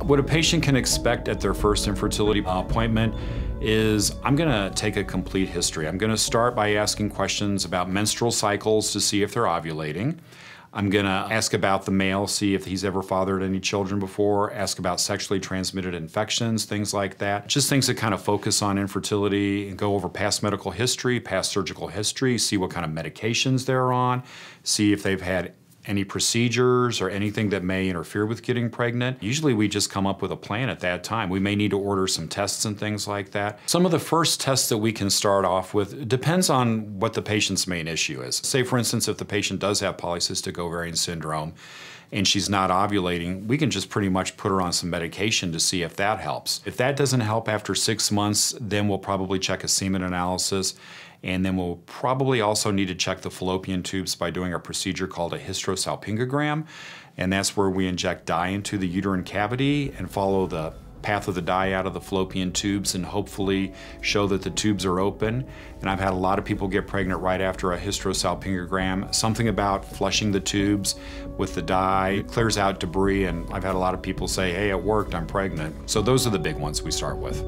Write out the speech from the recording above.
What a patient can expect at their first infertility appointment is I'm gonna take a complete history. I'm gonna start by asking questions about menstrual cycles to see if they're ovulating. I'm gonna ask about the male, see if he's ever fathered any children before, ask about sexually transmitted infections, things like that. Just things that kind of focus on infertility and go over past medical history, past surgical history, see what kind of medications they're on, see if they've had any procedures or anything that may interfere with getting pregnant. Usually we just come up with a plan at that time. We may need to order some tests and things like that. Some of the first tests that we can start off with depends on what the patient's main issue is. Say for instance, if the patient does have polycystic ovarian syndrome and she's not ovulating, we can just pretty much put her on some medication to see if that helps. If that doesn't help after 6 months, then we'll probably check a semen analysis. And then we'll probably also need to check the fallopian tubes by doing a procedure called a hysterosalpingogram. And that's where we inject dye into the uterine cavity and follow the path of the dye out of the fallopian tubes and hopefully show that the tubes are open. And I've had a lot of people get pregnant right after a hysterosalpingogram. Something about flushing the tubes with the dye, it clears out debris, and I've had a lot of people say, hey, it worked, I'm pregnant. So those are the big ones we start with.